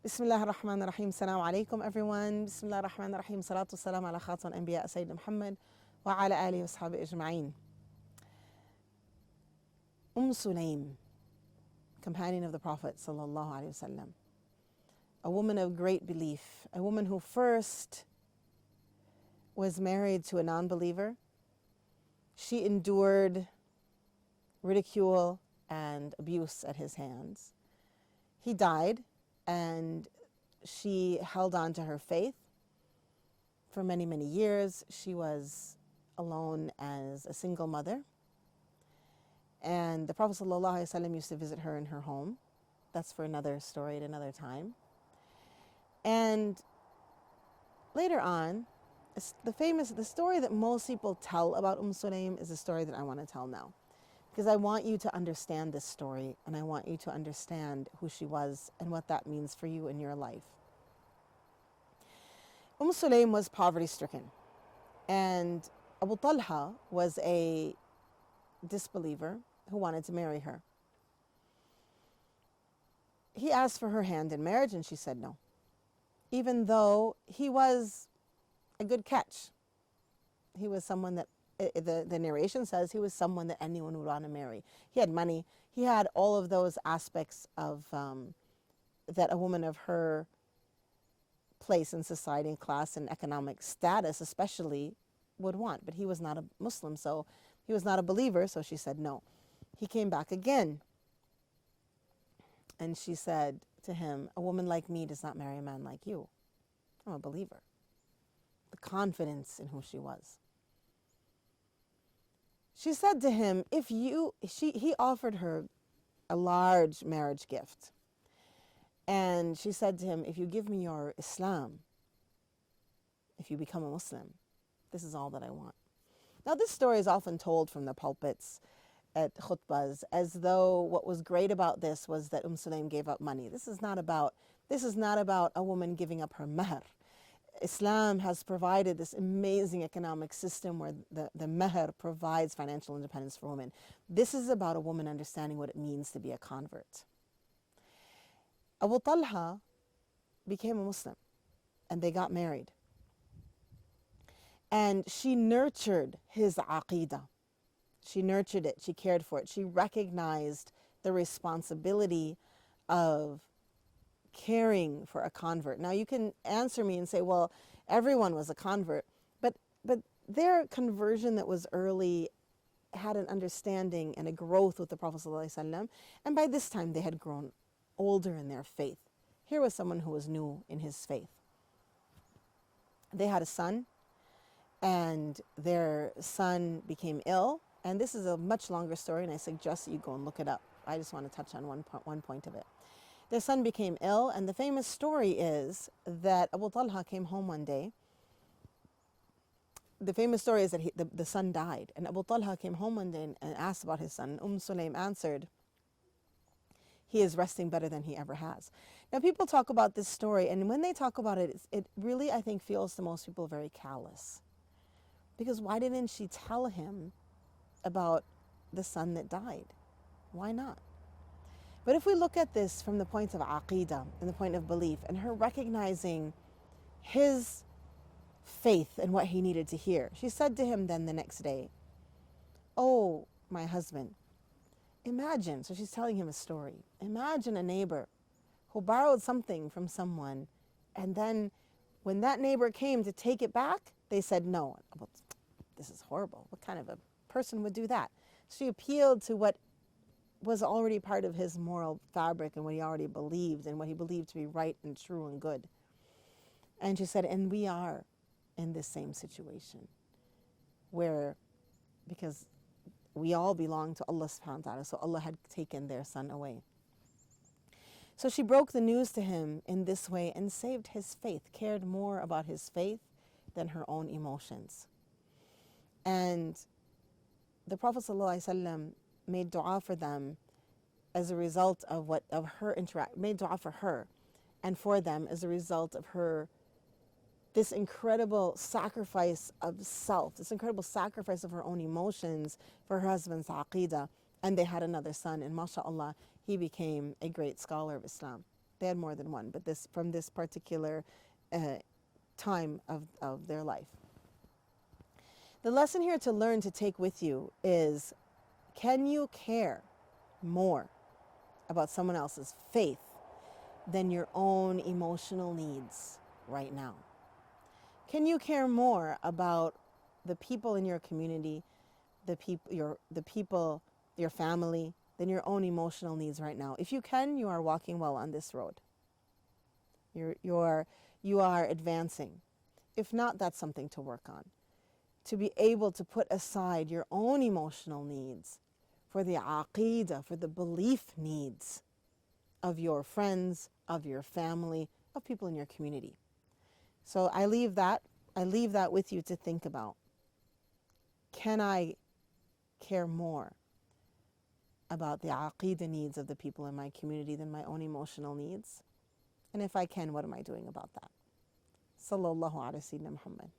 Bismillah ar-Rahman ar-Rahim. Assalamu alaikum everyone. Bismillah ar-Rahman ar-Rahim. Salatu salam ala khatam al-anbiya Sayyidina Muhammad wa ala alihi wa ashabihi ajma'een. Sulaim, companion of the Prophet sallallahu alaihi wasallam, a woman of great belief, a woman who first was married to a non-believer. She endured ridicule and abuse at his hands. He died, and she held on to her faith for many, many years. She was alone as a single mother. And the Prophet ﷺ used to visit her in her home. That's for another story at another time. And later on, the story that most people tell about Sulaim is the story that I want to tell now. Because I want you to understand this story, and I want you to understand who she was and what that means for you in your life. Sulaim was poverty-stricken, and Abu Talha was a disbeliever who wanted to marry her. He asked for her hand in marriage, and she said no, even though he was a good catch. He was someone that the narration says he was someone that anyone would want to marry. He had money. He had all of those aspects of that a woman of her place in society and class and economic status especially would want. But he was not a Muslim, so he was not a believer, so she said no. He came back again, and she said to him, a woman like me does not marry a man like you. I'm a believer. The confidence in who she was. She said to him, he offered her a large marriage gift. And she said to him, if you give me your Islam, if you become a Muslim, this is all that I want. Now, this story is often told from the pulpits at khutbahs as though what was great about this was that Sulaim gave up money. This is not about a woman giving up her mahr. Islam has provided this amazing economic system where the mahr provides financial independence for women. This is about a woman understanding what it means to be a convert. Abu Talha became a Muslim, and they got married. And she nurtured his aqeedah. She nurtured it. She cared for it. She recognized the responsibility of caring for a convert. Now, you can answer me and say, well, everyone was a convert, but their conversion that was early had an understanding and a growth with the Prophet ﷺ, and by this time they had grown older in their faith. Here was someone who was new in his faith. They had a son, and their son became ill, and this is a much longer story, and I suggest that you go and look it up. I just want to touch on one point of it. Their son became ill, and the famous story is that Abu Talha came home one day. The famous story is that the son died, and Abu Talha came home one day and asked about his son. Sulaim answered, he is resting better than he ever has. Now, people talk about this story, and when they talk about it, it really, I think, feels to most people very callous. Because why didn't she tell him about the son that died? Why not? But if we look at this from the point of aqeedah and the point of belief, and her recognizing his faith and what he needed to hear, she said to him then the next day, oh, my husband, imagine, so she's telling him a story. Imagine a neighbor who borrowed something from someone, and then when that neighbor came to take it back, they said no. Well, this is horrible. What kind of a person would do that? She appealed to what was already part of his moral fabric and what he already believed and what he believed to be right and true and good. And she said, and we are in this same situation where, because we all belong to Allah subhanahu wa ta'ala, so Allah had taken their son away. So she broke the news to him in this way and saved his faith, cared more about his faith than her own emotions. And the Prophet ﷺ made dua for them as a result of made dua for her and for them as a result of her, this incredible sacrifice of self, this incredible sacrifice of her own emotions for her husband's aqeedah. And they had another son, and mashallah, he became a great scholar of Islam. They had more than one, but this from this particular time of their life. The lesson here to learn to take with you is, can you care more about someone else's faith than your own emotional needs right now? Can you care more about the people in your community, the people, your family, than your own emotional needs right now? If you can, you are walking well on this road. You are advancing. If not, that's something to work on. To be able to put aside your own emotional needs for the aqidah, for the belief needs of your friends, of your family, of people in your community. So I leave that with you to think about. Can I care more about the aqidah needs of the people in my community than my own emotional needs? And if I can, what am I doing about that? Sallallahu ala Sayyidina Muhammad.